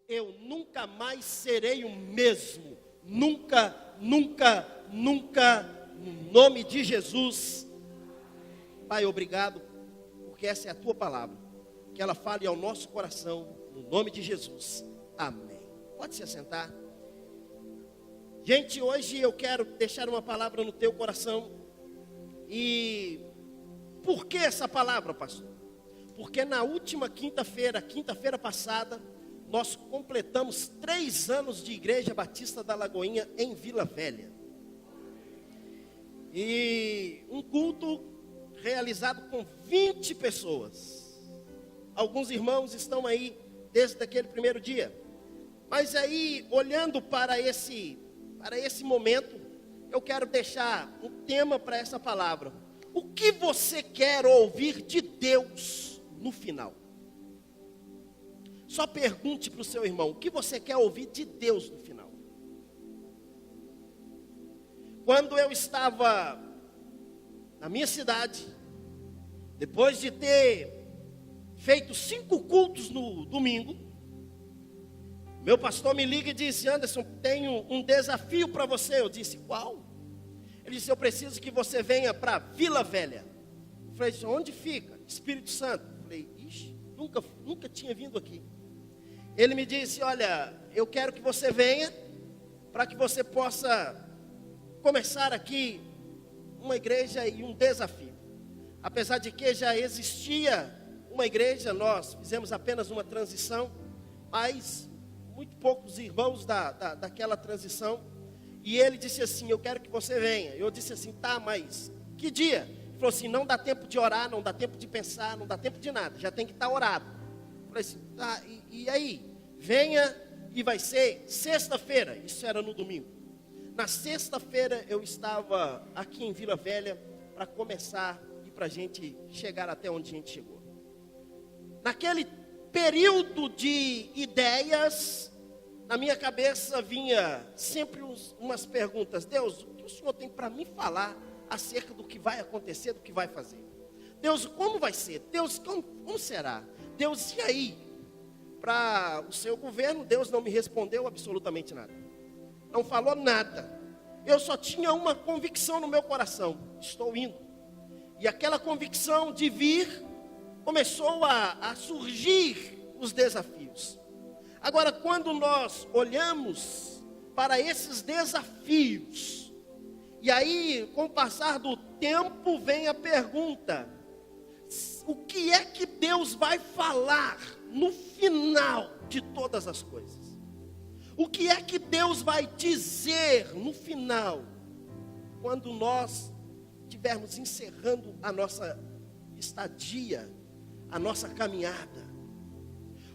eu nunca mais serei o mesmo. Nunca, nunca, nunca, no nome de Jesus. Pai, obrigado, porque essa é a tua palavra. Que ela fale ao nosso coração, no nome de Jesus. Amém. Pode se assentar. Gente, hoje eu quero deixar uma palavra no teu coração. E por que essa palavra, pastor? Porque na última quinta-feira passada, nós completamos 3 anos de Igreja Batista da Lagoinha em Vila Velha. E um culto realizado com 20 pessoas. Alguns irmãos estão aí desde aquele primeiro dia. Mas aí, olhando para esse momento, eu quero deixar um tema para essa palavra. O que você quer ouvir de Deus no final? Só pergunte para o seu irmão, o que você quer ouvir de Deus no final? Quando eu estava na minha cidade, depois de ter feito 5 cultos no domingo, meu pastor me liga e disse: Anderson, tenho um desafio para você. Eu disse: qual? Ele disse: eu preciso que você venha para Vila Velha. Eu falei: onde fica? Espírito Santo. Eu falei: ixi, nunca tinha vindo aqui. Ele me disse: olha, eu quero que você venha, para que você possa começar aqui uma igreja e um desafio. Apesar de que já existia uma igreja, nós fizemos apenas uma transição, mas muito poucos irmãos daquela transição. E ele disse assim: eu quero que você venha. Eu disse assim: tá, mas que dia? Ele falou assim: não dá tempo de orar, não dá tempo de pensar, não dá tempo de nada, já tem que estar orado. Eu falei assim: tá, e aí? Venha, e vai ser sexta-feira. Isso era no domingo. Na sexta-feira eu estava aqui em Vila Velha para começar e para a gente chegar até onde a gente chegou. Naquele período de ideias, na minha cabeça vinha sempre umas perguntas: Deus, o que o Senhor tem para me falar acerca do que vai acontecer, do que vai fazer? Deus, como vai ser? Deus, como será? Deus, e aí? Para o seu governo, Deus não me respondeu absolutamente nada. Não falou nada. Eu só tinha uma convicção no meu coração: estou indo. E aquela convicção de vir, começou a surgir os desafios. Agora, quando nós olhamos para esses desafios, e aí, com o passar do tempo, vem a pergunta: o que é que Deus vai falar no final de todas as coisas? O que é que Deus vai dizer no final, quando nós estivermos encerrando a nossa estadia, a nossa caminhada?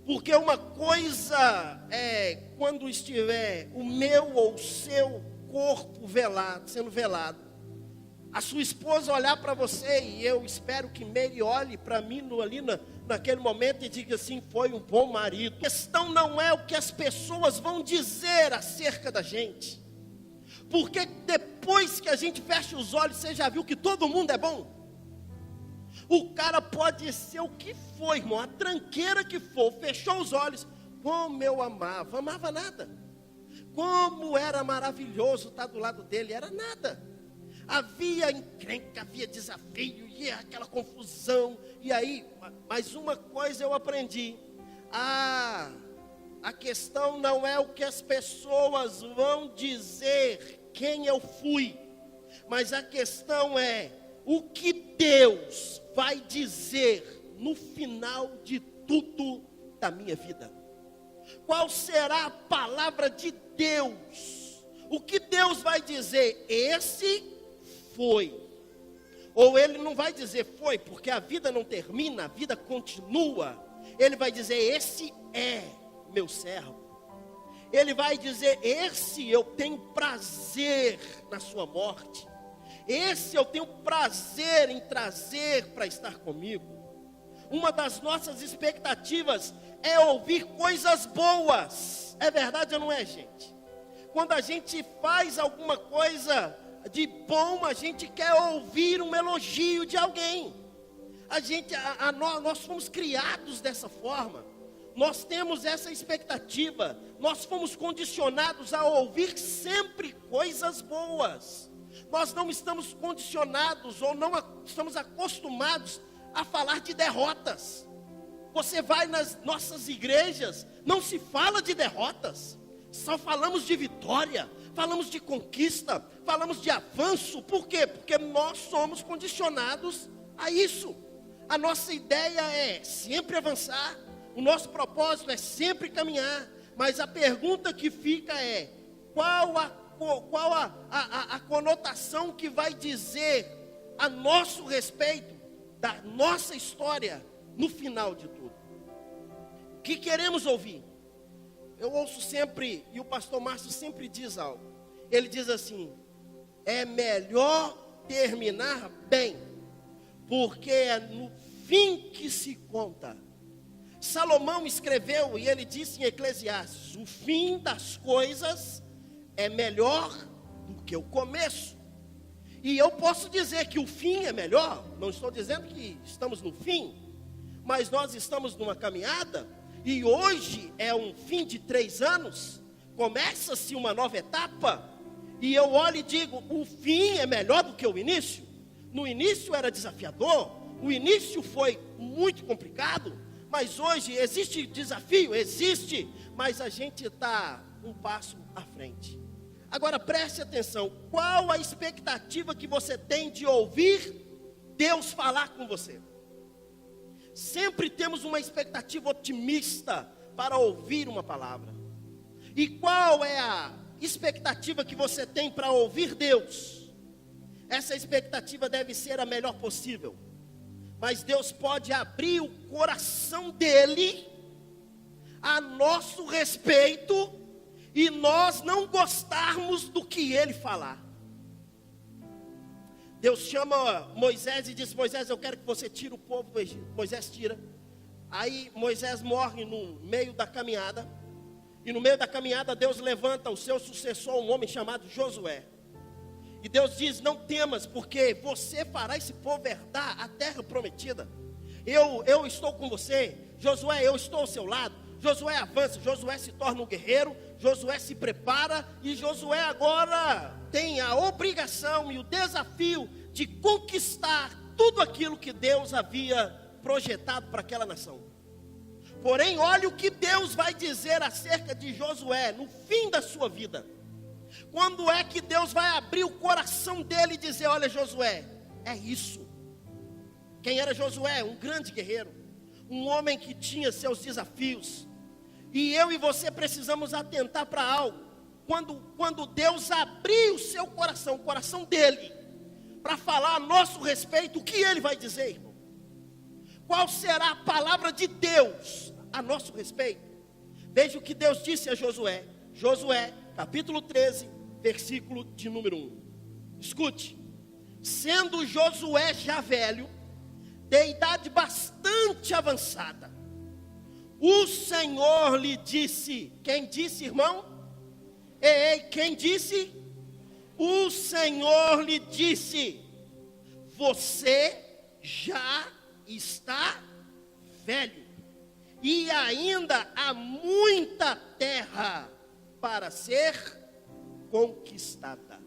Porque uma coisa é quando estiver o meu ou o seu corpo velado, sendo velado, a sua esposa olhar para você, e eu espero que Mary olhe para mim naquele momento e diga assim: foi um bom marido. A questão não é o que as pessoas vão dizer acerca da gente, porque depois que a gente fecha os olhos, você já viu que todo mundo é bom? O cara pode ser o que for, irmão, a tranqueira que for, fechou os olhos: como eu amava nada. Como era maravilhoso estar do lado dele, era nada. Havia encrenca, havia desafio, e aquela confusão. E aí, mas uma coisa eu aprendi: a questão não é o que as pessoas vão dizer, quem eu fui, mas a questão é o que Deus vai dizer no final de tudo da minha vida. Qual será a palavra de Deus? O que Deus vai dizer? Esse foi. Ou ele não vai dizer foi, porque a vida não termina, a vida continua. Ele vai dizer: esse é meu servo. Ele vai dizer: esse eu tenho prazer na sua morte. Esse eu tenho prazer em trazer para estar comigo. Uma das nossas expectativas é ouvir coisas boas. É verdade ou não é, gente? Quando a gente faz alguma coisa de bom, a gente quer ouvir um elogio de alguém. Nós fomos criados dessa forma. nós temos essa expectativa, nós fomos condicionados a ouvir sempre coisas boas. Nós não estamos condicionados ou não estamos acostumados a falar de derrotas. Você vai nas nossas igrejas, não se fala de derrotas, só falamos de vitória, falamos de conquista, falamos de avanço. Por quê? Porque nós somos condicionados a isso. A nossa ideia é sempre avançar, o nosso propósito é sempre caminhar, mas a pergunta que fica é: qual a conotação que vai dizer a nosso respeito, da nossa história, no final de tudo? O que queremos ouvir? Eu ouço sempre, e o pastor Márcio sempre diz algo. Ele diz assim: é melhor terminar bem, porque é no fim que se conta. Salomão escreveu, e ele disse em Eclesiastes: o fim das coisas é melhor do que o começo. E eu posso dizer que o fim é melhor, não estou dizendo que estamos no fim, mas nós estamos numa caminhada, e hoje é um fim de 3 anos, começa-se uma nova etapa, e eu olho e digo: o fim é melhor do que o início. No início era desafiador, o início foi muito complicado, mas hoje existe desafio, existe, mas a gente está um passo à frente. Agora preste atenção, qual a expectativa que você tem de ouvir Deus falar com você? Sempre temos uma expectativa otimista para ouvir uma palavra. E qual é a expectativa que você tem para ouvir Deus? Essa expectativa deve ser a melhor possível. Mas Deus pode abrir o coração dele a nosso respeito e nós não gostarmos do que ele falar. Deus chama Moisés e diz: Moisés, eu quero que você tire o povo do Egito. Moisés tira. Aí Moisés morre no meio da caminhada. E no meio da caminhada Deus levanta o seu sucessor, um homem chamado Josué. E Deus diz: não temas, porque você fará esse povo herdar a terra prometida. Eu estou com você. Josué, eu estou ao seu lado. Josué avança, Josué se torna um guerreiro, Josué se prepara, e Josué agora tem a obrigação e o desafio de conquistar tudo aquilo que Deus havia projetado para aquela nação. Porém, olha o que Deus vai dizer acerca de Josué no fim da sua vida. Quando é que Deus vai abrir o coração dele e dizer: olha, Josué, é isso. Quem era Josué? Um grande guerreiro, um homem que tinha seus desafios. E eu e você precisamos atentar para algo. Quando Deus abrir o seu coração, o coração dele, para falar a nosso respeito, o que ele vai dizer, irmão? Qual será a palavra de Deus a nosso respeito? Veja o que Deus disse a Josué. Josué, capítulo 13, versículo de número 1. Escute: sendo Josué já velho, de idade bastante avançada, o Senhor lhe disse. Quem disse, irmão? Ei, quem disse? O Senhor lhe disse: você já está velho, e ainda há muita terra para ser conquistada.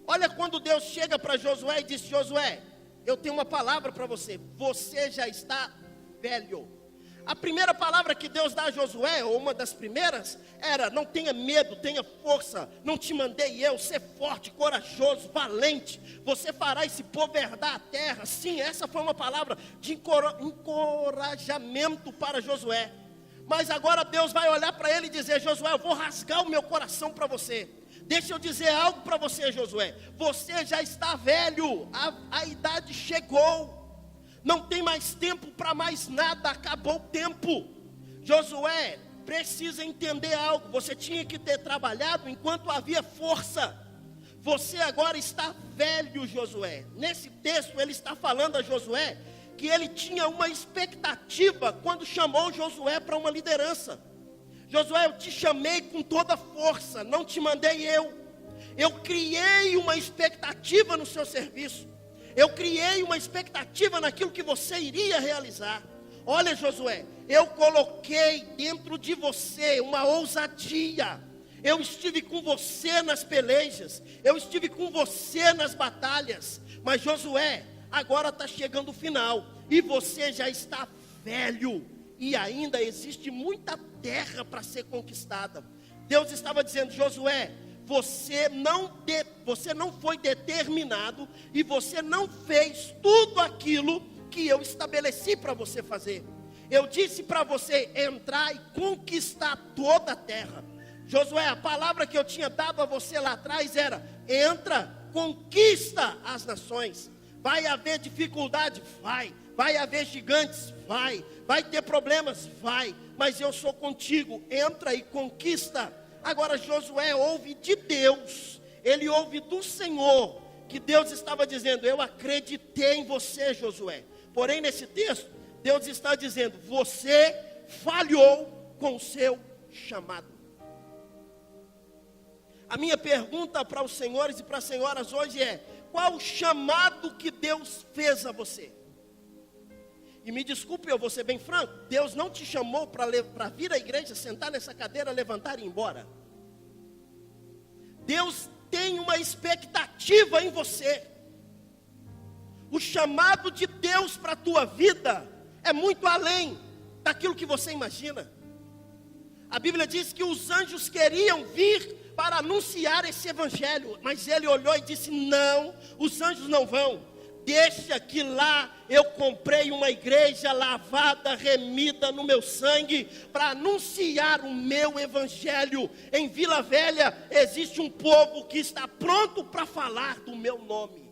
Olha, quando Deus chega para Josué e diz: Josué, eu tenho uma palavra para você. Você já está velho. A primeira palavra que Deus dá a Josué, ou uma das primeiras, era: não tenha medo, tenha força. Não te mandei eu, ser forte, corajoso, valente. Você fará esse povo herdar a terra. Sim, essa foi uma palavra de encorajamento para Josué. Mas agora Deus vai olhar para ele e dizer: Josué, eu vou rasgar o meu coração para você. Deixa eu dizer algo para você, Josué. Você já está velho, a idade chegou. Não tem mais tempo para mais nada, acabou o tempo. Josué precisa entender algo. Você tinha que ter trabalhado enquanto havia força. Você agora está velho, Josué. Nesse texto ele está falando a Josué que ele tinha uma expectativa quando chamou Josué para uma liderança. Josué, eu te chamei com toda força, não te mandei eu. Eu criei uma expectativa no seu serviço. Eu criei uma expectativa naquilo que você iria realizar. olha Josué, eu coloquei dentro de você uma ousadia. Eu estive com você nas pelejas, eu estive com você nas batalhas. Mas Josué, agora está chegando o final, e você já está velho, e ainda existe muita terra para ser conquistada. Deus estava dizendo: Josué, você não foi determinado, e você não fez tudo aquilo que eu estabeleci para você fazer. Eu disse para você entrar e conquistar toda a terra. Josué, a palavra que eu tinha dado a você lá atrás era: entra, conquista as nações. Vai haver dificuldade? Vai haver gigantes? Vai ter problemas? Mas eu sou contigo, entra e conquista. Agora Josué ouve de Deus, ele ouve do Senhor, que Deus estava dizendo: eu acreditei em você, Josué. Porém nesse texto, Deus está dizendo: você falhou com o seu chamado. A minha pergunta para os senhores e para as senhoras hoje é: qual o chamado que Deus fez a você? E me desculpe, eu vou ser bem franco, Deus não te chamou para vir à igreja, sentar nessa cadeira, levantar e ir embora. Deus tem uma expectativa em você. O chamado de Deus para a tua vida é muito além daquilo que você imagina. A Bíblia diz que os anjos queriam vir para anunciar esse evangelho, mas ele olhou e disse: não, os anjos não vão. Deixa que lá eu comprei uma igreja lavada, remida no meu sangue, para anunciar o meu evangelho. Em Vila Velha existe um povo que está pronto para falar do meu nome.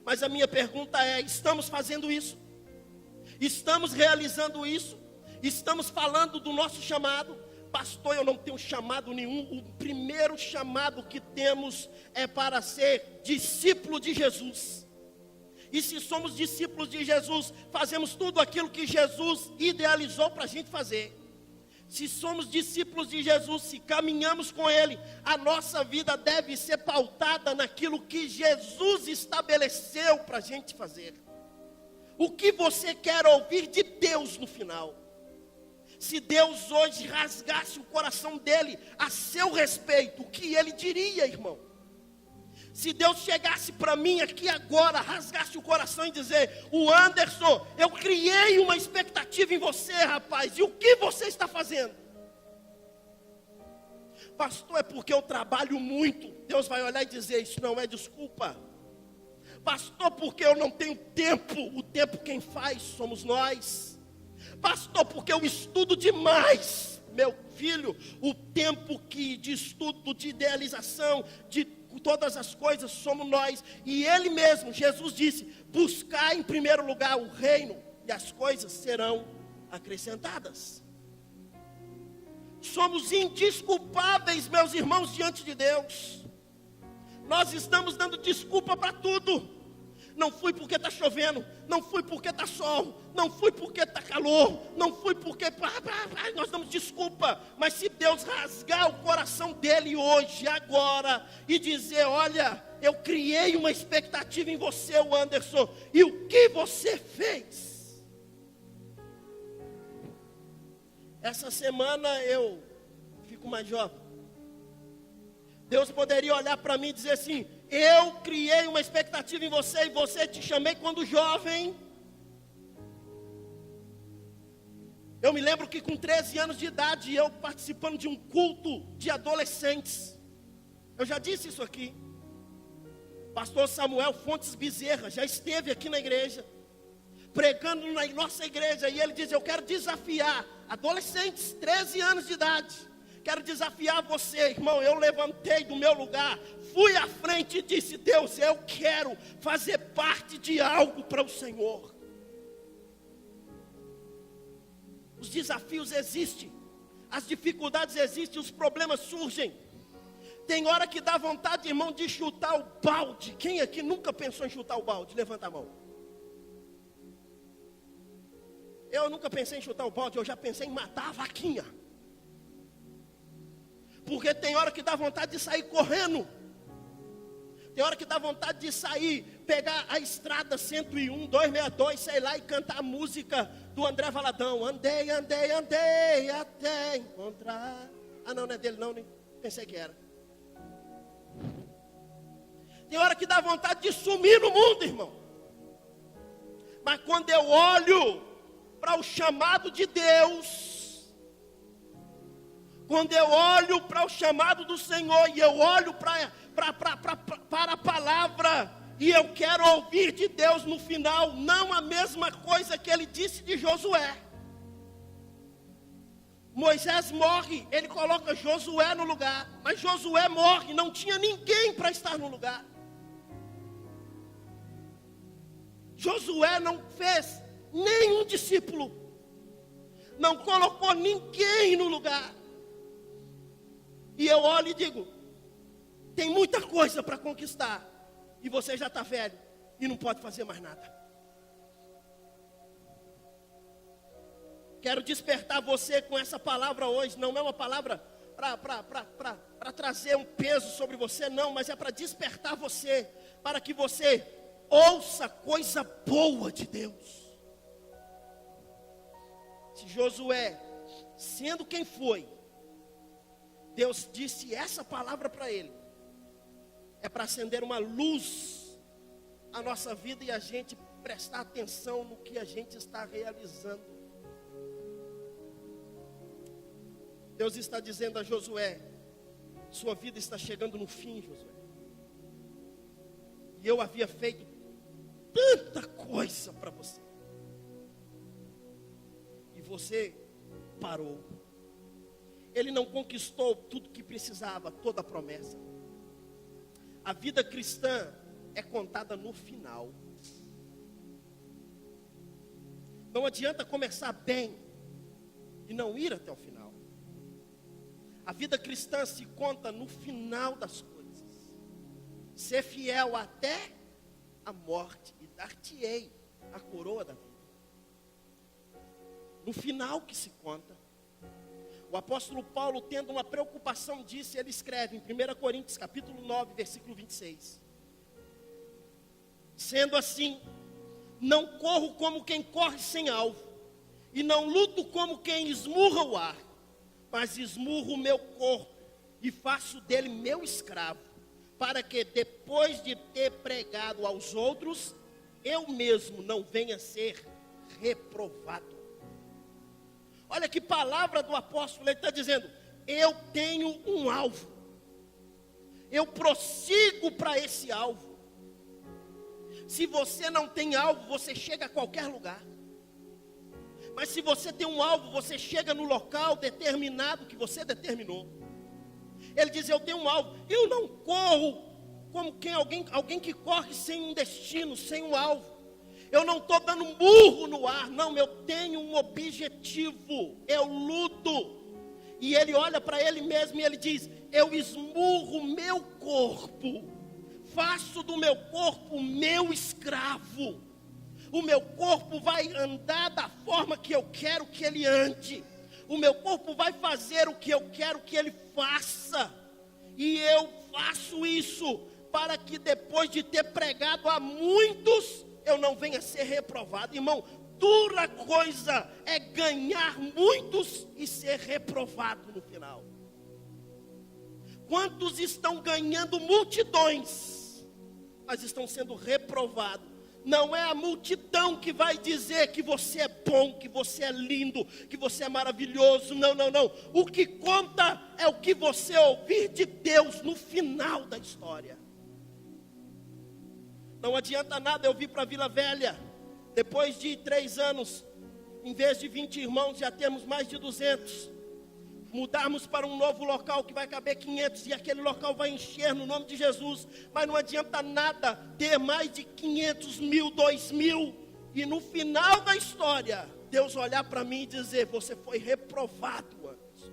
Mas a minha pergunta é: estamos fazendo isso? Estamos realizando isso? Estamos falando do nosso chamado? Pastor, eu não tenho chamado nenhum. O primeiro chamado que temos é para ser discípulo de Jesus. E se somos discípulos de Jesus, fazemos tudo aquilo que Jesus idealizou para a gente fazer. Se somos discípulos de Jesus, se caminhamos com Ele, a nossa vida deve ser pautada naquilo que Jesus estabeleceu para a gente fazer. O que você quer ouvir de Deus no final? Se Deus hoje rasgasse o coração dele a seu respeito, o que ele diria, irmão? Se Deus chegasse para mim aqui agora, rasgasse o coração e dizer: o Anderson, eu criei uma expectativa em você, rapaz, e o que você está fazendo? Pastor, é porque eu trabalho muito. Deus vai olhar e dizer: isso não é desculpa. Pastor, porque eu não tenho tempo. O tempo quem faz somos nós. Pastor, porque eu estudo demais. Meu filho, o tempo de estudo, de idealização, de todas as coisas somos nós. E Ele mesmo, Jesus disse: buscar em primeiro lugar o reino, e as coisas serão acrescentadas. Somos indesculpáveis, meus irmãos, diante de Deus. Nós estamos dando desculpa para tudo. Não fui porque está chovendo, não fui porque está sol, não fui porque está calor, não fui porque... Nós damos desculpa. Mas se Deus rasgar o coração dele hoje, agora, e dizer: olha, eu criei uma expectativa em você, Anderson, e o que você fez? Essa semana eu fico mais jovem. Deus poderia olhar para mim e dizer assim: eu criei uma expectativa em você, e você te chamei quando jovem. Eu me lembro que com 13 anos de idade, eu participando de um culto de adolescentes. Eu já disse isso aqui. Pastor Samuel Fontes Bezerra já esteve aqui na igreja, pregando na nossa igreja, e ele diz: eu quero desafiar adolescentes, 13 anos de idade. Quero desafiar você, irmão. Eu levantei do meu lugar, fui à frente e disse: Deus, eu quero fazer parte de algo para o Senhor. Os desafios existem, as dificuldades existem, os problemas surgem. Tem hora que dá vontade, irmão, de chutar o balde. Quem aqui nunca pensou em chutar o balde? Levanta a mão. Eu nunca pensei em chutar o balde, eu já pensei em matar a vaquinha. Porque tem hora que dá vontade de sair correndo. Tem hora que dá vontade de sair, pegar a estrada 101, 262, sei lá, e cantar a música do André Valadão. Andei, andei, andei, até encontrar. Ah, não é dele não, nem pensei que era. Tem hora que dá vontade de sumir no mundo, irmão. Mas quando eu olho para o chamado de Deus, quando eu olho para o chamado do Senhor, e eu olho para a palavra, e eu quero ouvir de Deus no final, não a mesma coisa que ele disse de Josué. Moisés morre, ele coloca Josué no lugar, mas Josué morre, não tinha ninguém para estar no lugar. Josué não fez nenhum discípulo, não colocou ninguém no lugar. E eu olho e digo, tem muita coisa para conquistar, e você já está velho, e não pode fazer mais nada. Quero despertar você com essa palavra hoje, não é uma palavra para trazer um peso sobre você, não, mas é para despertar você, para que você ouça coisa boa de Deus. Se Josué, sendo quem foi, Deus disse essa palavra para ele, é para acender uma luz à nossa vida e a gente prestar atenção no que a gente está realizando. Deus está dizendo a Josué, sua vida está chegando no fim, Josué. E eu havia feito tanta coisa para você. E você parou. Ele não conquistou tudo que precisava, toda a promessa. A vida cristã é contada no final. Não adianta começar bem e não ir até o final. A vida cristã se conta no final das coisas. Ser fiel até a morte e dar-te-ei a coroa da vida. No final que se conta. O apóstolo Paulo, tendo uma preocupação disso, ele escreve em 1 Coríntios capítulo 9, versículo 26. Sendo assim, não corro como quem corre sem alvo, e não luto como quem esmurra o ar, mas esmurro o meu corpo e faço dele meu escravo, para que depois de ter pregado aos outros, eu mesmo não venha a ser reprovado. Olha que palavra do apóstolo, ele está dizendo, eu tenho um alvo, eu prossigo para esse alvo. Se você não tem alvo, você chega a qualquer lugar. Mas se você tem um alvo, você chega no local determinado que você determinou. Ele diz, eu tenho um alvo, eu não corro como alguém que corre sem um destino, sem um alvo. Eu não estou dando um murro no ar, não, eu tenho um objetivo, eu luto. E ele olha para ele mesmo e ele diz, eu esmurro o meu corpo, faço do meu corpo meu escravo. O meu corpo vai andar da forma que eu quero que ele ande. O meu corpo vai fazer o que eu quero que ele faça. E eu faço isso para que depois de ter pregado a muitos, eu não venha a ser reprovado. Irmão, dura coisa é ganhar muitos e ser reprovado no final. Quantos estão ganhando multidões, mas estão sendo reprovados? Não é a multidão que vai dizer que você é bom, que você é lindo, que você é maravilhoso. Não, não, não. O que conta é o que você ouvir de Deus no final da história. Não adianta nada eu vir para Vila Velha, depois de 3 anos, em vez de 20 irmãos, já temos mais de 200. Mudarmos para um novo local que vai caber 500 e aquele local vai encher no nome de Jesus. Mas não adianta nada ter mais de 500 mil, 2 mil e no final da história Deus olhar para mim e dizer, você foi reprovado antes.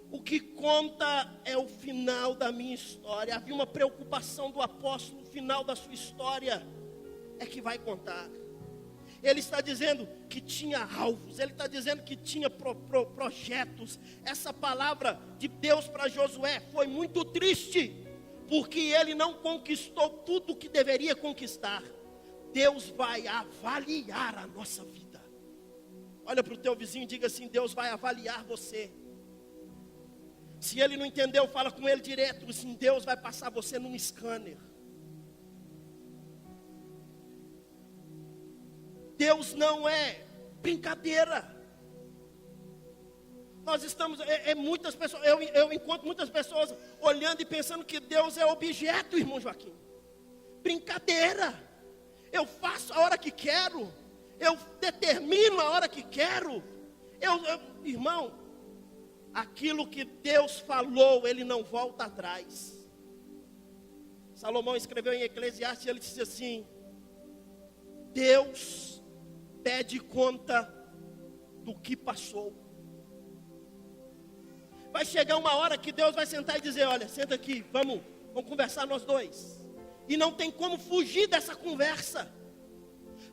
O que conta é o final da minha história. Havia uma preocupação do apóstolo, o final da sua história é que vai contar. Ele está dizendo que tinha alvos, ele está dizendo que tinha projetos. Essa palavra de Deus para Josué foi muito triste, porque ele não conquistou tudo o que deveria conquistar. Deus vai avaliar a nossa vida. Olha para o teu vizinho e diga assim: Deus vai avaliar você. Se ele não entendeu, fala com ele direto, assim: Deus vai passar você num scanner. Deus não é brincadeira. Nós estamos, muitas pessoas, eu encontro muitas pessoas olhando e pensando que Deus é objeto, irmão Joaquim. Brincadeira. Eu faço a hora que quero, eu determino a hora que quero. Irmão, aquilo que Deus falou, Ele não volta atrás. Salomão escreveu em Eclesiastes, ele disse assim: Deus pede conta do que passou. Vai chegar uma hora que Deus vai sentar e dizer: olha, senta aqui, vamos conversar nós dois. E não tem como fugir dessa conversa.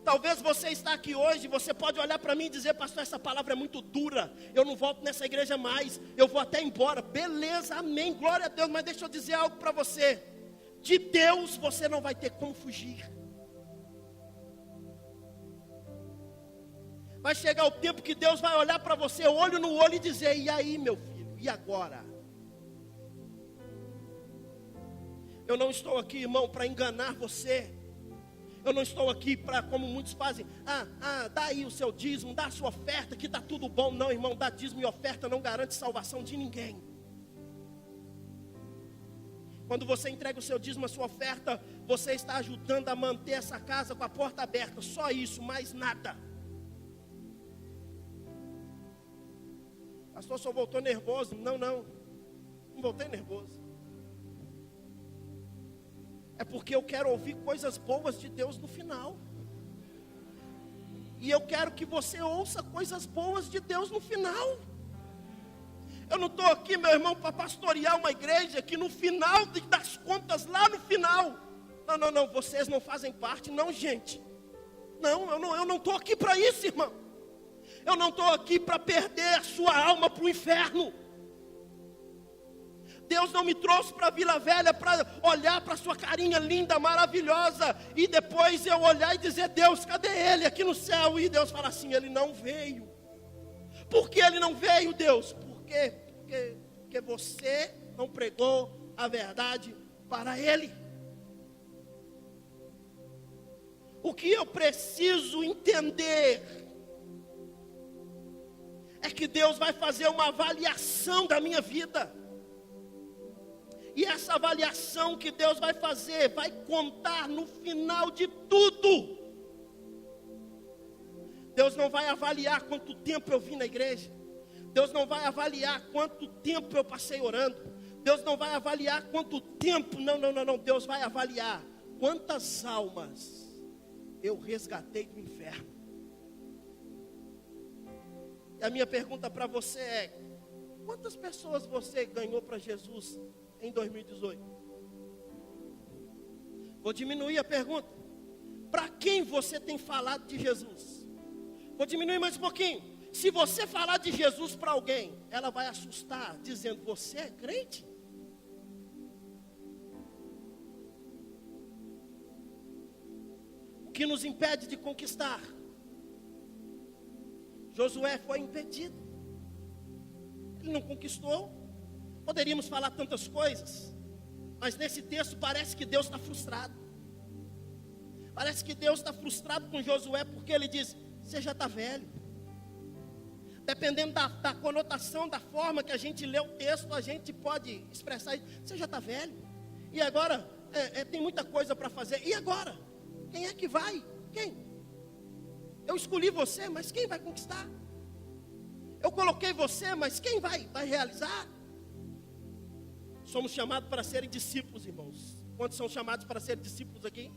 Talvez você está aqui hoje, você pode olhar para mim e dizer: pastor, essa palavra é muito dura, eu não volto nessa igreja mais, eu vou até embora. Beleza, amém, glória a Deus. Mas deixa eu dizer algo para você: de Deus você não vai ter como fugir. Vai chegar o tempo que Deus vai olhar para você, olho no olho, e dizer: e aí, meu filho, e agora? Eu não estou aqui, irmão, para enganar você. Eu não estou aqui para, como muitos fazem, dá aí o seu dízimo, dá a sua oferta, que está tudo bom. Não, irmão, dar dízimo e oferta não garante salvação de ninguém. Quando você entrega o seu dízimo, a sua oferta, você está ajudando a manter essa casa com a porta aberta. Só isso, mais nada. Pastor, só voltou nervoso. Não voltei nervoso. É porque eu quero ouvir coisas boas de Deus no final. E eu quero que você ouça coisas boas de Deus no final. Eu não estou aqui, meu irmão, para pastorear uma igreja que no final das contas, lá no final, não, vocês não fazem parte, não, gente. Eu não estou aqui para isso, irmão. Eu não estou aqui para perder a sua alma para o inferno. Deus não me trouxe para Vila Velha para olhar para a sua carinha linda, maravilhosa, e depois eu olhar e dizer: Deus, cadê ele aqui no céu? E Deus fala assim: ele não veio. Por que ele não veio, Deus? Porque você não pregou a verdade para ele. O que eu preciso entender é que Deus vai fazer uma avaliação da minha vida. E essa avaliação que Deus vai fazer, vai contar no final de tudo. Deus não vai avaliar quanto tempo eu vim na igreja. Deus não vai avaliar quanto tempo eu passei orando. Deus não vai avaliar quanto tempo, não. Deus vai avaliar quantas almas eu resgatei do inferno. E a minha pergunta para você é: quantas pessoas você ganhou para Jesus em 2018? Vou diminuir a pergunta: para quem você tem falado de Jesus? Vou diminuir mais um pouquinho. Se você falar de Jesus para alguém, ela vai assustar, dizendo: você é crente? O que nos impede de conquistar? Josué foi impedido. Ele não conquistou. Poderíamos falar tantas coisas, mas nesse texto parece que Deus está frustrado. Parece que Deus está frustrado com Josué, porque ele diz: você já está velho. Dependendo da conotação, da forma que a gente lê o texto, a gente pode expressar isso: você já está velho. E agora, tem muita coisa para fazer. E agora? Quem é que vai? Quem? Eu escolhi você, mas quem vai conquistar? Eu coloquei você, mas quem vai realizar? Somos chamados para serem discípulos, irmãos. Quantos são chamados para serem discípulos aqui?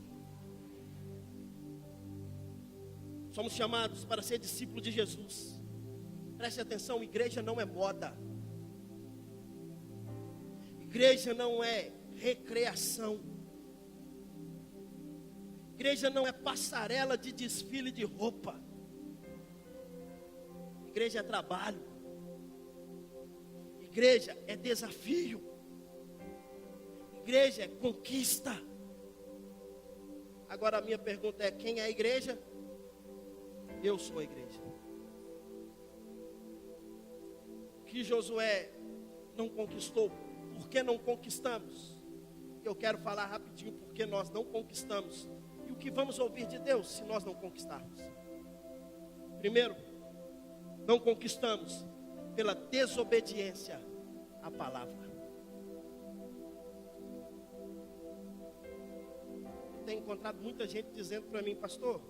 Somos chamados para ser discípulos de Jesus. Preste atenção, igreja não é moda. Igreja não é recreação. Igreja não é passarela de desfile de roupa. Igreja é trabalho. Igreja é desafio. Igreja é conquista. Agora a minha pergunta é: quem é a igreja? Eu sou a igreja. O que Josué não conquistou, por que não conquistamos? Eu quero falar rapidinho porque nós não conquistamos. E o que vamos ouvir de Deus se nós não conquistarmos? Primeiro, não conquistamos pela desobediência à palavra. Tenho encontrado muita gente dizendo para mim: pastor,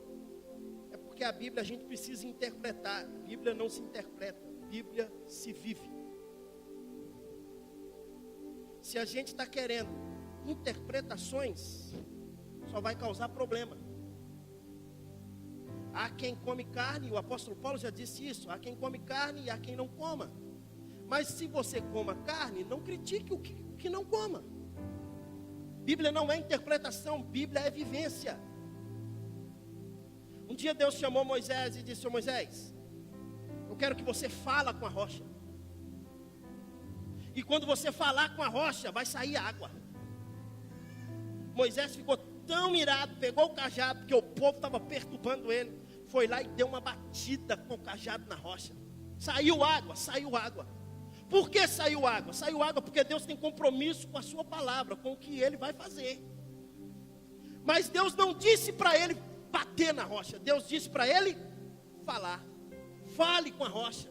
é porque a Bíblia a gente precisa interpretar. A Bíblia não se interpreta, a Bíblia se vive. Se a gente está querendo interpretações, só vai causar problema. Há quem come carne, o apóstolo Paulo já disse isso: há quem come carne e há quem não coma. Mas se você coma carne, não critique o que não coma. Bíblia não é interpretação, Bíblia é vivência. Um dia Deus chamou Moisés e disse: ô Moisés, eu quero que você fala com a rocha. E quando você falar com a rocha, vai sair água. Moisés ficou tão irado, pegou o cajado, porque o povo estava perturbando ele. Foi lá e deu uma batida com o cajado na rocha. Saiu água, saiu água. Por que saiu água? Saiu água porque Deus tem compromisso com a sua palavra, com o que ele vai fazer. Mas Deus não disse para ele bater na rocha. Deus disse para ele falar. Fale com a rocha.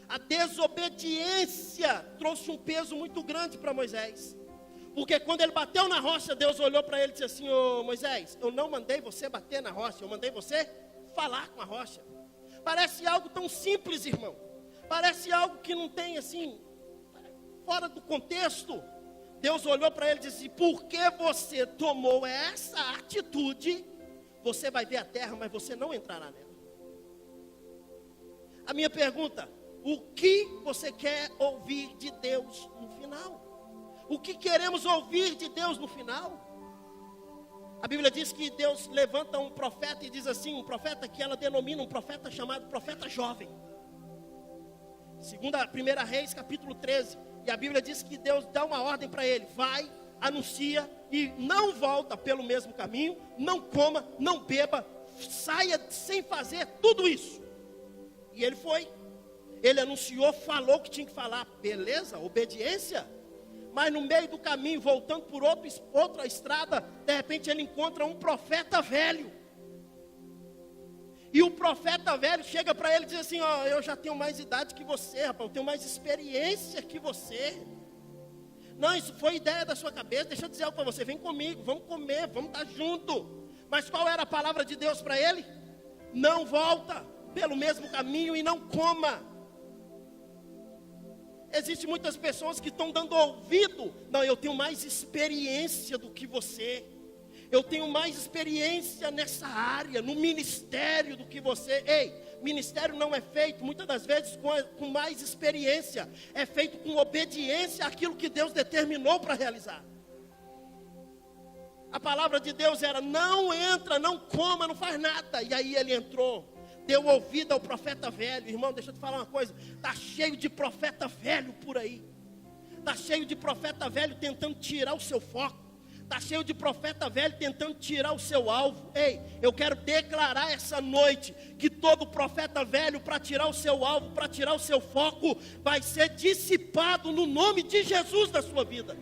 A desobediência trouxe um peso muito grande para Moisés. Porque quando ele bateu na rocha, Deus olhou para ele e disse assim: ô Moisés, eu não mandei você bater na rocha, eu mandei você falar com a rocha. Parece algo tão simples, irmão. Parece algo que não tem assim, fora do contexto. Deus olhou para ele e disse: porque você tomou essa atitude, você vai ver a terra, mas você não entrará nela. A minha pergunta: o que você quer ouvir de Deus no final? O que queremos ouvir de Deus no final? A Bíblia diz que Deus levanta um profeta e diz assim, um profeta que ela denomina um profeta chamado profeta jovem. Segunda, 1 Reis, capítulo 13. E a Bíblia diz que Deus dá uma ordem para ele: vai, anuncia e não volta pelo mesmo caminho, não coma, não beba, saia sem fazer tudo isso. E ele foi. Ele anunciou, falou o que tinha que falar. Beleza, obediência. Mas no meio do caminho, voltando por outra estrada, de repente ele encontra um profeta velho. E o profeta velho chega para ele e diz assim: ó, eu já tenho mais idade que você, rapaz, eu tenho mais experiência que você. Não, isso foi ideia da sua cabeça, deixa eu dizer algo para você, vem comigo, vamos comer, vamos estar junto. Mas qual era a palavra de Deus para ele? Não volta pelo mesmo caminho e não coma. Existem muitas pessoas que estão dando ouvido: não, eu tenho mais experiência do que você. Eu tenho mais experiência nessa área, no ministério do que você. Ei, ministério não é feito muitas das vezes com mais experiência. É feito com obediência àquilo que Deus determinou para realizar. A palavra de Deus era: não entra, não coma, não faz nada. E aí ele entrou. Deu ouvido ao profeta velho. Irmão, deixa eu te falar uma coisa: está cheio de profeta velho por aí. Está cheio de profeta velho tentando tirar o seu foco. Está cheio de profeta velho tentando tirar o seu alvo. Ei, eu quero declarar essa noite que todo profeta velho, para tirar o seu alvo, para tirar o seu foco, vai ser dissipado no nome de Jesus da sua vida.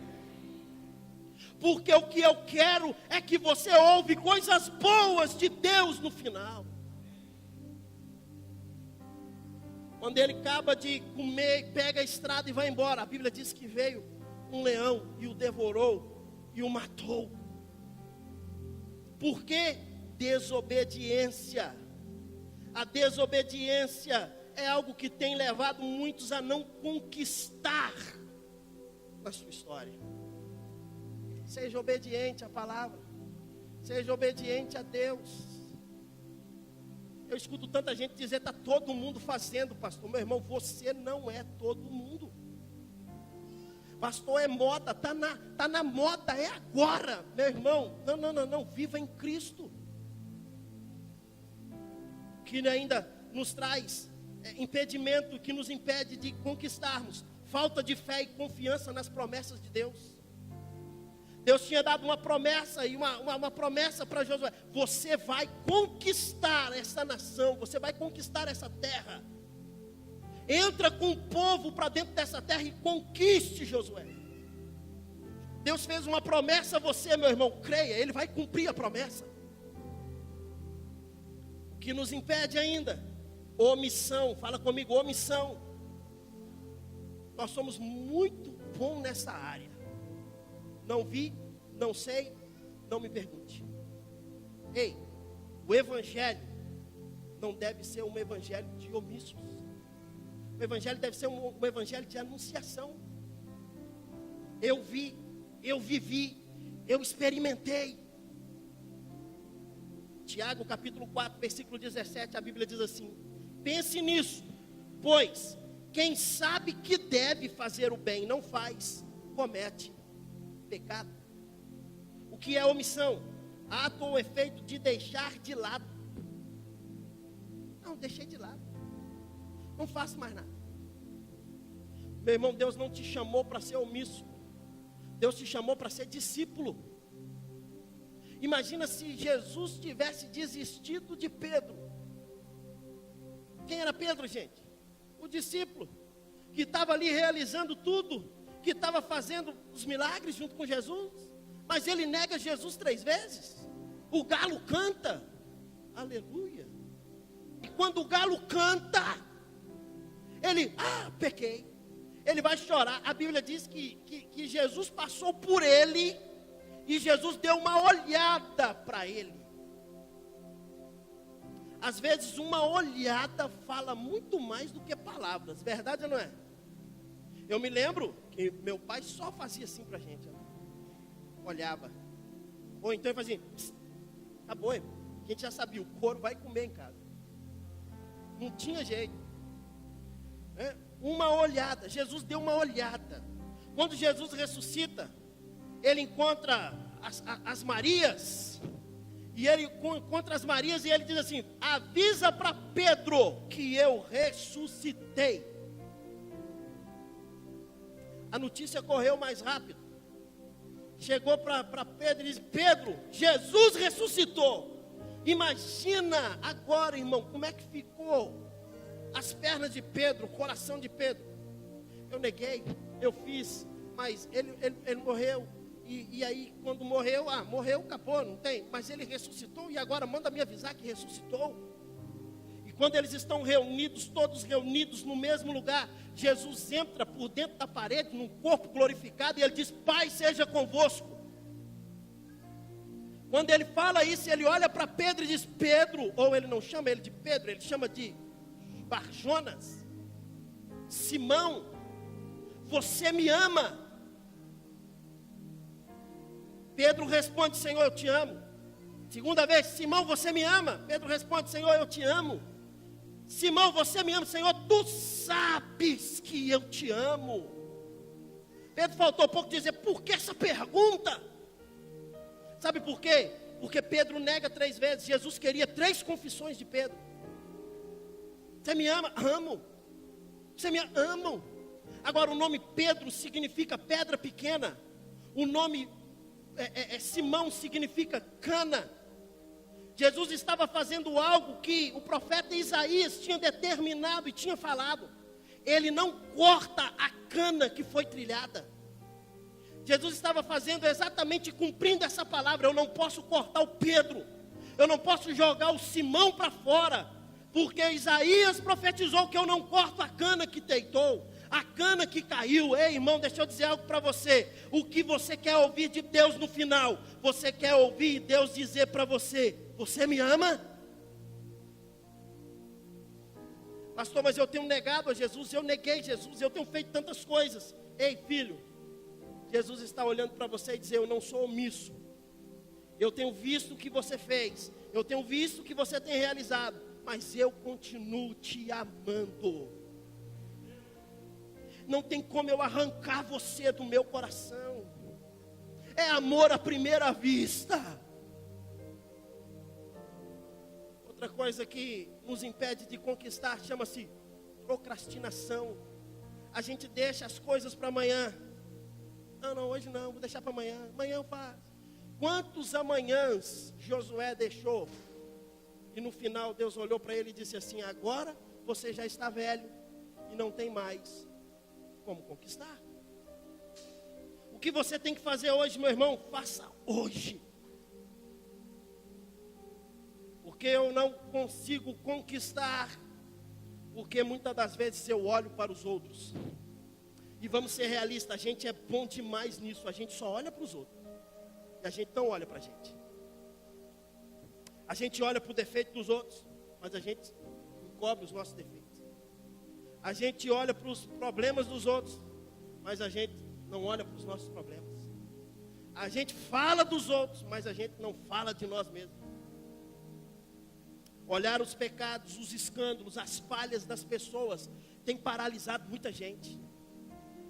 Porque o que eu quero é que você ouve coisas boas de Deus no final. Quando ele acaba de comer, pega a estrada e vai embora, a Bíblia diz que veio um leão e o devorou e o matou. Por quê? Desobediência. A desobediência é algo que tem levado muitos a não conquistar na sua história. Seja obediente à palavra. Seja obediente a Deus. Eu escuto tanta gente dizer: está todo mundo fazendo, pastor. Meu irmão, você não é todo mundo. Pastor, é moda, tá na moda, é agora, meu irmão. Não, viva em Cristo. Que ainda nos traz impedimento, que nos impede de conquistarmos. Falta de fé e confiança nas promessas de Deus. Deus tinha dado uma promessa, e uma promessa para Josué: você vai conquistar essa nação, você vai conquistar essa terra. Entra com o povo para dentro dessa terra e conquiste, Josué. Deus fez uma promessa a você, meu irmão, creia, Ele vai cumprir a promessa. O que nos impede ainda? Omissão, fala comigo, omissão. Nós somos muito bons nessa área. Não vi, não sei, não me pergunte. Ei, o evangelho não deve ser um evangelho de omissos. O evangelho deve ser um evangelho de anunciação. Eu vi, eu vivi, eu experimentei. Tiago capítulo 4, versículo 17, a Bíblia diz assim: pense nisso, pois quem sabe que deve fazer o bem não faz, comete pecado. O que é omissão? Ato ou efeito de deixar de lado. Não, deixei de lado. Não faço mais nada. Meu irmão, Deus não te chamou para ser omisso. Deus te chamou para ser discípulo. Imagina se Jesus tivesse desistido de Pedro. Quem era Pedro, gente? O discípulo, que estava ali realizando tudo, que estava fazendo os milagres junto com Jesus, mas ele nega Jesus 3 vezes. O galo canta, aleluia. E quando o galo canta, ele, pequei. Ele vai chorar. A Bíblia diz que Jesus passou por ele e Jesus deu uma olhada para ele. Às vezes uma olhada fala muito mais do que palavras, verdade ou não é? Eu me lembro que meu pai só fazia assim para a gente, olhava. Ou então ele fazia, acabou, a gente já sabia, o couro vai comer em casa. Não tinha jeito. Uma olhada, Jesus deu uma olhada. Quando Jesus ressuscita, ele encontra as Marias, e ele encontra as Marias e ele diz assim: avisa para Pedro que eu ressuscitei. A notícia correu mais rápido. Chegou para Pedro e disse: Pedro, Jesus ressuscitou. Imagina agora, irmão, como é que ficou as pernas de Pedro, o coração de Pedro. Eu neguei, eu fiz, mas ele morreu. E aí, quando morreu, morreu, acabou, não tem. Mas ele ressuscitou e agora manda me avisar que ressuscitou. E quando eles estão reunidos, todos reunidos no mesmo lugar, Jesus entra por dentro da parede, num corpo glorificado, e ele diz: Pai seja convosco. Quando ele fala isso, ele olha para Pedro e diz: Pedro, ou ele não chama ele de Pedro, ele chama de Barjonas, Simão, você me ama? Pedro responde: Senhor, eu te amo. Segunda vez: Simão, você me ama? Pedro responde: Senhor, eu te amo. Simão, você me ama? Senhor, tu sabes que eu te amo. Pedro faltou pouco dizer: por que essa pergunta? Sabe por quê? Porque Pedro nega 3 vezes. Jesus queria 3 confissões de Pedro. Você me ama? Amo. Você me ama? Agora, o nome Pedro significa pedra pequena. O nome Simão significa cana. Jesus estava fazendo algo que o profeta Isaías tinha determinado e tinha falado. Ele não corta a cana que foi trilhada. Jesus estava fazendo exatamente, cumprindo essa palavra. Eu não posso cortar o Pedro, eu não posso jogar o Simão para fora, porque Isaías profetizou que eu não corto a cana que deitou, a cana que caiu. Ei, irmão, deixa eu dizer algo para você. O que você quer ouvir de Deus no final? Você quer ouvir Deus dizer para você: você me ama? Pastor, mas eu tenho negado a Jesus, eu neguei Jesus, eu tenho feito tantas coisas. Ei, filho, Jesus está olhando para você e dizer: eu não sou omisso. Eu tenho visto o que você fez, eu tenho visto o que você tem realizado, mas eu continuo te amando. não tem como eu arrancar você do meu coração. É amor à primeira vista. Outra coisa que nos impede de conquistar chama-se procrastinação. A gente deixa as coisas para amanhã. Não, hoje não, vou deixar para amanhã. Amanhã eu faço. Quantos amanhãs Josué deixou? E no final Deus olhou para ele e disse assim: agora você já está velho e não tem mais como conquistar. O que você tem que fazer hoje, meu irmão? Faça hoje. Porque eu não consigo conquistar, porque muitas das vezes eu olho para os outros. E vamos ser realistas, a gente é bom demais nisso, a gente só olha para os outros. E a gente não olha para a gente. A gente olha para o defeito dos outros, mas a gente encobre os nossos defeitos. A gente olha para os problemas dos outros, mas a gente não olha para os nossos problemas. A gente fala dos outros, mas a gente não fala de nós mesmos. Olhar os pecados, os escândalos, as falhas das pessoas tem paralisado muita gente.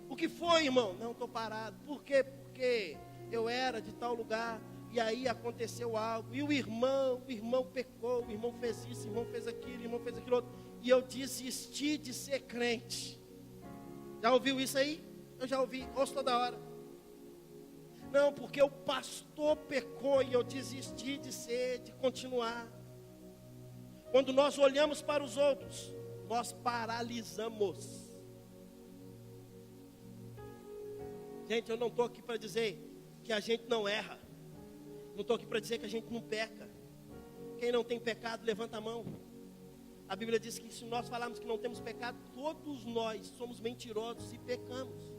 O que foi, irmão? Não, estou parado. Por quê? Porque eu era de tal lugar e aí aconteceu algo. E o irmão pecou, o irmão fez isso, o irmão fez aquilo, o irmão fez aquilo outro. E eu desisti de ser crente. Já ouviu isso aí? Eu já ouvi, ouço toda hora. Não, porque o pastor pecou e eu desisti de continuar. Quando nós olhamos para os outros, nós paralisamos. Gente, eu não estou aqui para dizer que a gente não erra. Não estou aqui para dizer que a gente não peca. Quem não tem pecado, levanta a mão. A Bíblia diz que se nós falarmos que não temos pecado, todos nós somos mentirosos e pecamos.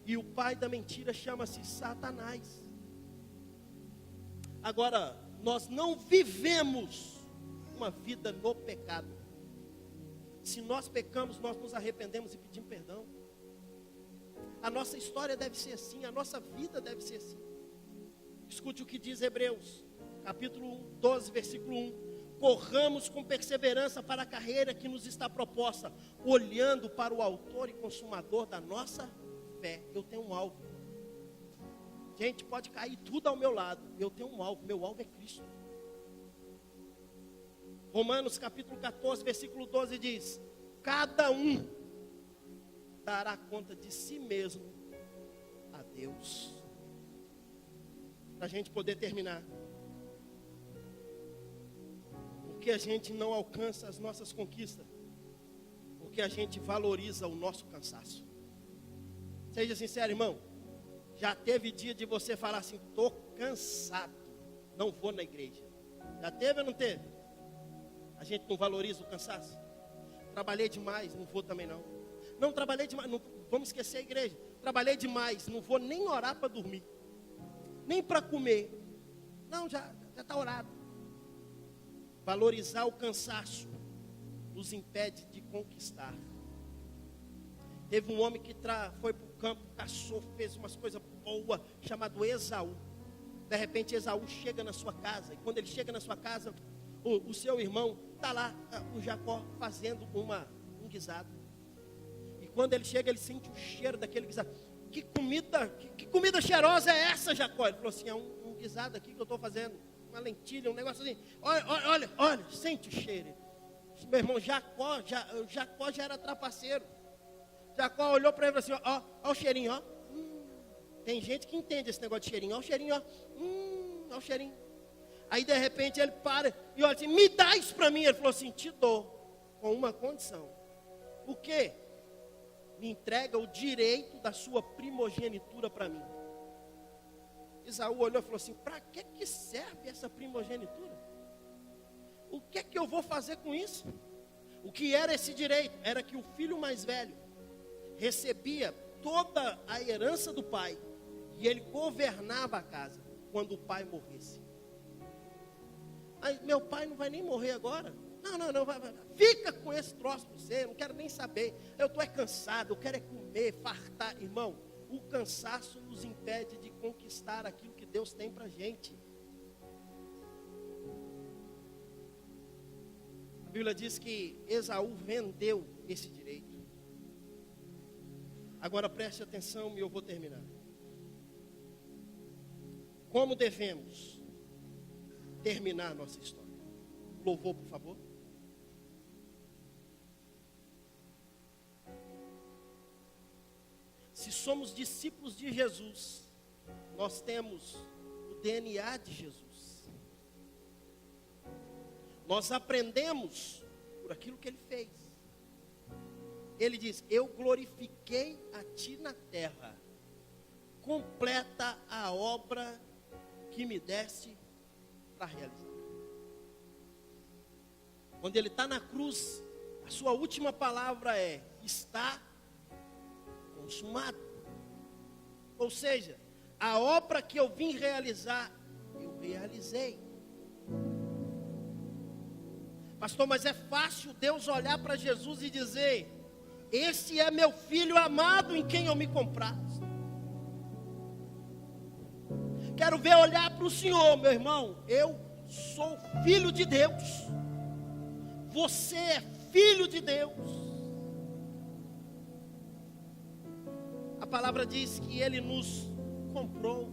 E o pai da mentira chama-se Satanás. Agora, nós não vivemos uma vida no pecado. Se nós pecamos, nós nos arrependemos e pedimos perdão. A nossa história deve ser assim, a nossa vida deve ser assim. Escute o que diz Hebreus, capítulo 12, versículo 1. Corramos com perseverança para a carreira que nos está proposta, olhando para o autor e consumador da nossa fé. Eu tenho um alvo. Gente, pode cair tudo ao meu lado. Eu tenho um alvo, meu alvo é Cristo. Romanos capítulo 14, versículo 12 diz: cada um dará conta de si mesmo a Deus. Para a gente poder terminar. Porque a gente não alcança as nossas conquistas, porque a gente valoriza o nosso cansaço. Seja sincero, irmão. Já teve dia de você falar assim: estou cansado, não vou na igreja. Já teve ou não teve? A gente não valoriza o cansaço. Trabalhei demais, não vou também não. Não trabalhei demais, não, vamos esquecer a igreja. Trabalhei demais, não vou nem orar para dormir, nem para comer. Não, já está orado. Valorizar o cansaço nos impede de conquistar. Teve um homem que foi para o campo, caçou, fez umas coisas boas, chamado Esaú. De repente Esaú chega na sua casa, e quando ele chega na sua casa, o seu irmão está lá, o Jacó, fazendo um guisado. E quando ele chega, ele sente o cheiro daquele guisado. Que comida cheirosa é essa, Jacó? Ele falou assim: é um guisado aqui que eu estou fazendo, uma lentilha, um negócio assim. Olha, sente o cheiro. Meu irmão, Jacó já era trapaceiro. Jacó olhou para ele e falou assim: ó o cheirinho, ó. Tem gente que entende esse negócio de cheirinho, ó o cheirinho, ó. Ó o cheirinho. Aí de repente ele para e olha assim: me dá isso para mim. Ele falou assim: te dou, com uma condição. O quê? Me entrega o direito da sua primogenitura para mim. Esaú olhou e falou assim: para que serve essa primogenitura? O que é que eu vou fazer com isso? O que era esse direito? Era que o filho mais velho recebia toda a herança do pai e ele governava a casa quando o pai morresse. Aí, meu pai não vai nem morrer agora? Não, vai. Fica com esse troço para você, não quero nem saber. Eu estou cansado, eu quero comer, fartar. Irmão, o cansaço nos impede de conquistar aquilo que Deus tem para a gente. A Bíblia diz que Esaú vendeu esse direito. Agora preste atenção e eu vou terminar. Como devemos terminar a nossa história? Louvor, por favor. Se somos discípulos de Jesus, nós temos o DNA de Jesus. Nós aprendemos por aquilo que Ele fez. Ele diz: eu glorifiquei a Ti na terra. Completa a obra que me deste para realizar. Quando Ele está na cruz, a sua última palavra é: está consumado. Ou seja, a obra que eu vim realizar, eu realizei. Pastor, mas é fácil Deus olhar para Jesus e dizer: esse é meu filho amado em quem eu me comprazo. Quero ver olhar para o Senhor, meu irmão. Eu sou filho de Deus. Você é filho de Deus. A palavra diz que Ele nos comprou.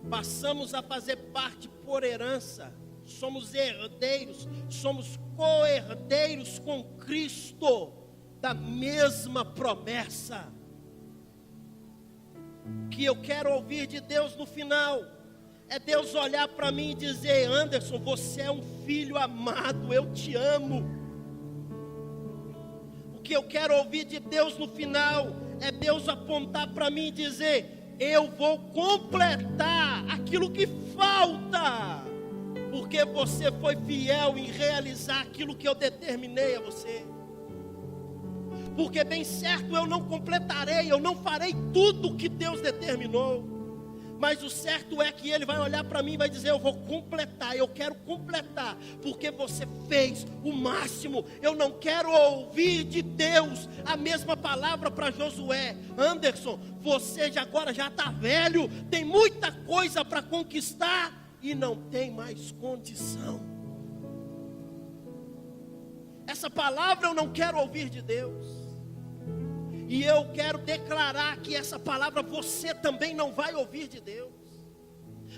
Passamos a fazer parte por herança. Somos herdeiros, somos co-herdeiros com Cristo da mesma promessa. O que eu quero ouvir de Deus no final é Deus olhar para mim e dizer: Anderson, você é um filho amado, eu te amo. O que eu quero ouvir de Deus no final é Deus apontar para mim e dizer: eu vou completar aquilo que falta, porque você foi fiel em realizar aquilo que eu determinei a você. Porque bem certo eu não completarei, eu não farei tudo que Deus determinou. Mas o certo é que Ele vai olhar para mim e vai dizer: eu vou completar, eu quero completar, porque você fez o máximo. Eu não quero ouvir de Deus a mesma palavra para Josué: Anderson, você agora já está velho, tem muita coisa para conquistar e não tem mais condição. Essa palavra eu não quero ouvir de Deus. E eu quero declarar que essa palavra você também não vai ouvir de Deus.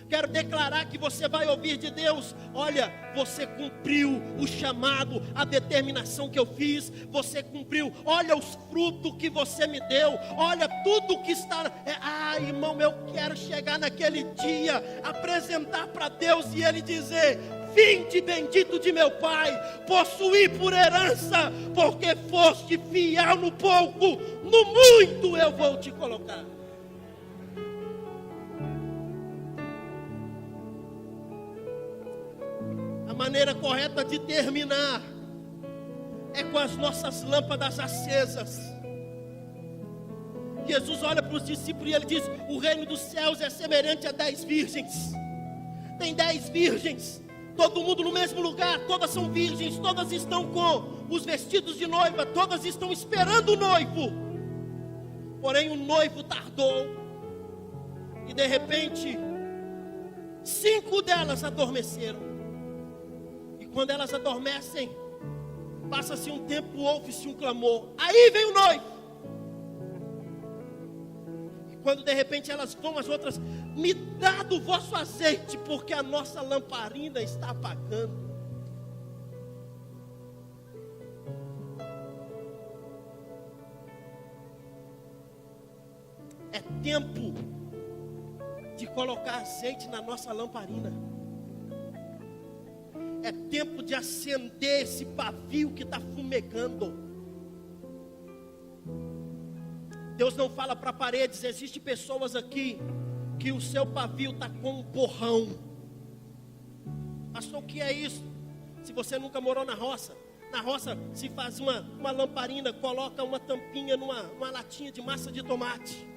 Quero declarar que você vai ouvir de Deus: olha, você cumpriu o chamado, a determinação que eu fiz, você cumpriu, olha os frutos que você me deu, olha tudo que está. Irmão, eu quero chegar naquele dia, apresentar para Deus e Ele dizer: vinde bendito de meu Pai, possuí por herança, porque foste fiel no pouco, no muito eu vou te colocar. A maneira correta de terminar é com as nossas lâmpadas acesas. Jesus olha para os discípulos e Ele diz: o reino dos céus é semelhante a 10 virgens. Tem 10 virgens, todo mundo no mesmo lugar, todas são virgens, todas estão com os vestidos de noiva, todas estão esperando o noivo. Porém o noivo tardou, e de repente 5 delas adormeceram. E quando elas adormecem, passa-se um tempo, ouve-se um clamor: aí vem o noivo. E quando de repente elas vão, as outras: me dá do vosso azeite, porque a nossa lamparina está apagando. É tempo de colocar azeite na nossa lamparina. É tempo de acender esse pavio que está fumegando. Deus não fala para paredes. Existem pessoas aqui que o seu pavio está com um borrão. Pastor, o que é isso? Se você nunca morou na roça se faz uma lamparina, coloca uma tampinha numa latinha de massa de tomate,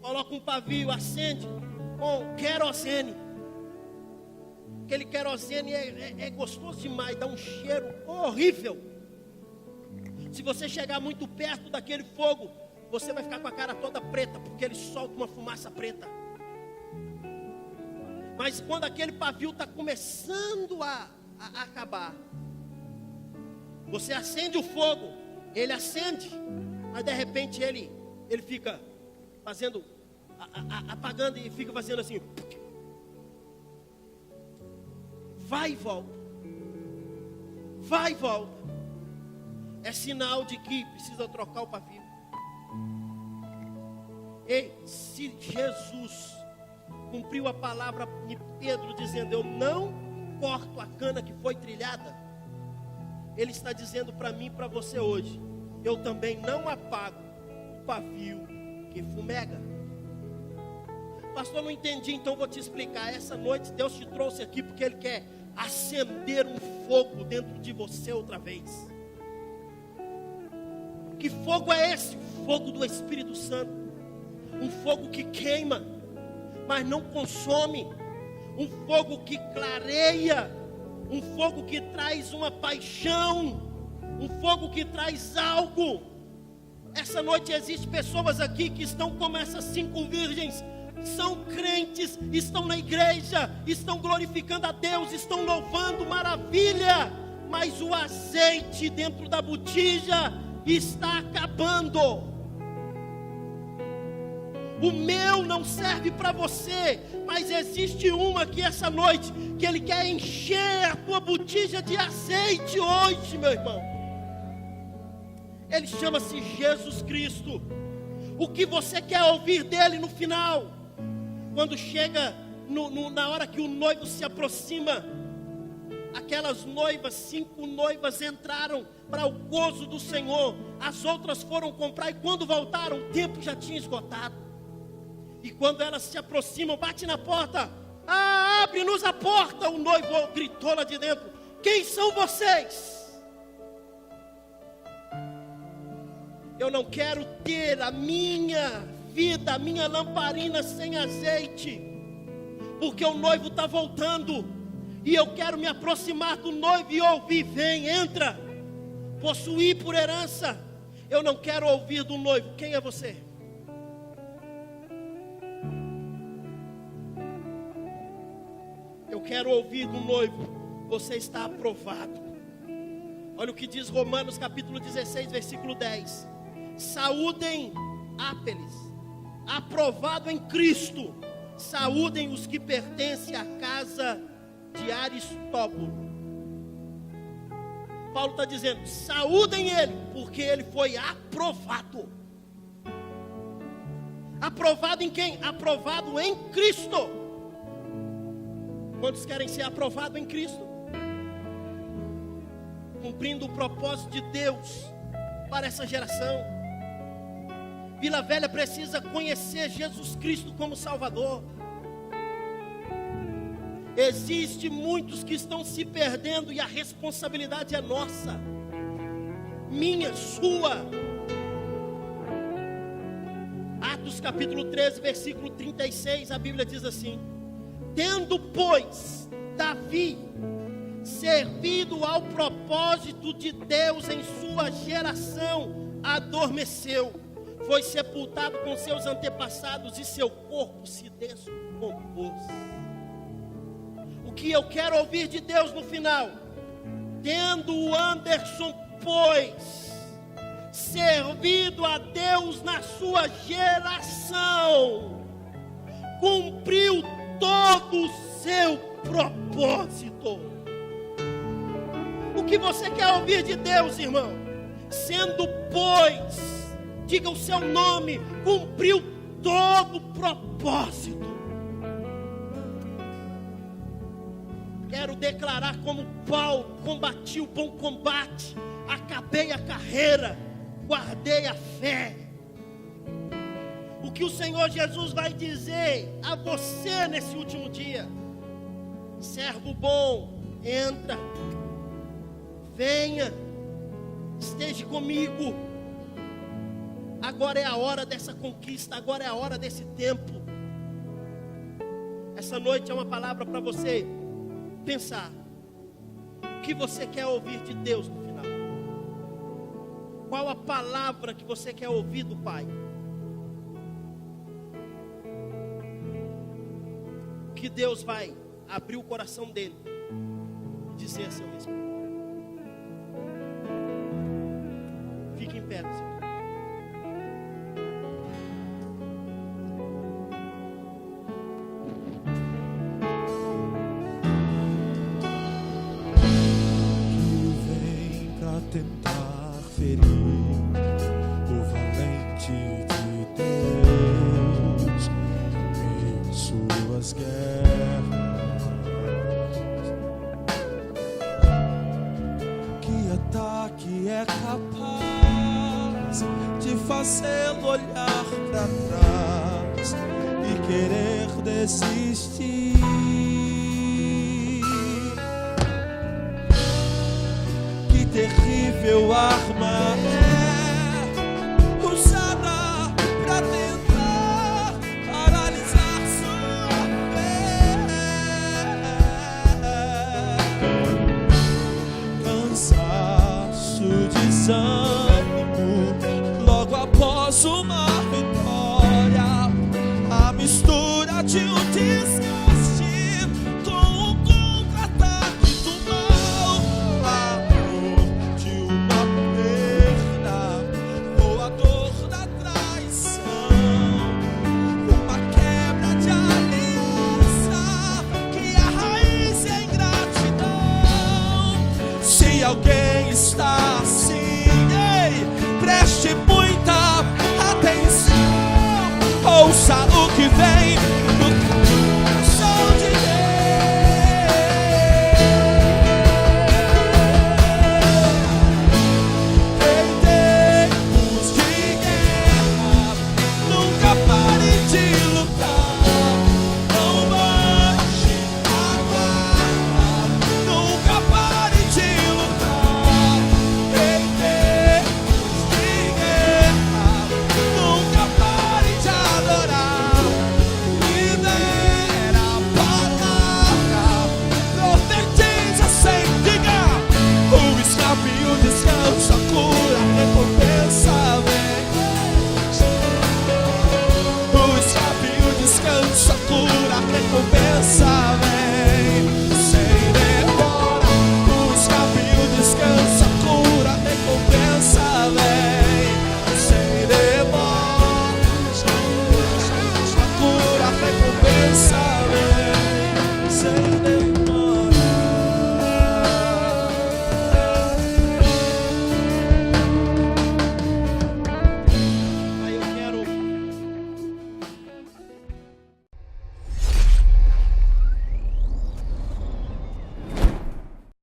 coloca um pavio, acende com querosene. Aquele querosene é gostoso demais, dá um cheiro horrível. Se você chegar muito perto daquele fogo, você vai ficar com a cara toda preta, porque ele solta uma fumaça preta. Mas quando aquele pavio está começando a acabar, você acende o fogo, ele acende, Mas de repente ele fica fazendo, apagando e fica fazendo assim. Vai e volta. Vai e volta. É sinal de que precisa trocar o pavio. Ei, se Jesus cumpriu a palavra de Pedro dizendo: eu não corto a cana que foi trilhada, Ele está dizendo para mim e para você hoje: eu também não apago o pavio que fumega. Pastor, não entendi, então vou te explicar. Essa noite Deus te trouxe aqui porque Ele quer acender um fogo dentro de você outra vez. Que fogo é esse? O fogo do Espírito Santo. Um fogo que queima, mas não consome. Um fogo que clareia. Um fogo que traz uma paixão. Um fogo que traz algo. Essa noite existem pessoas aqui que estão como essas 5 virgens. São crentes, estão na igreja, estão glorificando a Deus, estão louvando, maravilha. Mas o azeite dentro da botija está acabando. O meu não serve para você, mas existe uma aqui essa noite que Ele quer encher a tua botija de azeite hoje, meu irmão. Ele chama-se Jesus Cristo. O que você quer ouvir dele no final? Quando chega na hora que o noivo se aproxima, aquelas noivas, 5 noivas entraram para o gozo do Senhor. As outras foram comprar e quando voltaram, o tempo já tinha esgotado. E quando elas se aproximam, bate na porta. Abre-nos a porta. O noivo gritou lá de dentro: quem são vocês? Eu não quero ter a minha vida, a minha lamparina sem azeite, porque o noivo está voltando. E eu quero me aproximar do noivo e ouvir: vem, entra, possuir por herança. Eu não quero ouvir do noivo: quem é você? Eu quero ouvir do noivo: você está aprovado. Olha o que diz Romanos capítulo 16, versículo 10. Saúdem Ápeles, aprovado em Cristo. Saúdem os que pertencem à casa de Aristóbulo. Paulo está dizendo: saúdem ele, porque ele foi aprovado. Aprovado em quem? Aprovado em Cristo. Quantos querem ser aprovados em Cristo? Cumprindo o propósito de Deus para essa geração. Vila Velha precisa conhecer Jesus Cristo como Salvador. Existem muitos que estão se perdendo e a responsabilidade é nossa, minha, sua. Atos capítulo 13, versículo 36, a Bíblia diz assim: tendo, pois, Davi servido ao propósito de Deus em sua geração, adormeceu, foi sepultado com seus antepassados e seu corpo se descompôs. O que eu quero ouvir de Deus no final? Tendo o Anderson, pois, servido a Deus na sua geração, cumpriu todo o seu propósito. O que você quer ouvir de Deus, irmão? Sendo, pois, diga o seu nome, cumpriu todo o propósito. Quero declarar como Paulo: combati o bom combate, acabei a carreira, guardei a fé. O que o Senhor Jesus vai dizer a você nesse último dia: servo bom, entra, venha, esteja comigo. Agora é a hora dessa conquista, agora é a hora desse tempo. Essa noite é uma palavra para você pensar. O que você quer ouvir de Deus no final? Qual a palavra que você quer ouvir do Pai? Que Deus vai abrir o coração dele e dizer a seu respeito. Fique em pé, Senhor. tentar ferir o valente de Deus em suas guerras. Que ataque é capaz de fazê-lo olhar para trás e querer desistir? Que terrível arma é usada para tentar paralisar sua fé. Cansaço, desânimo,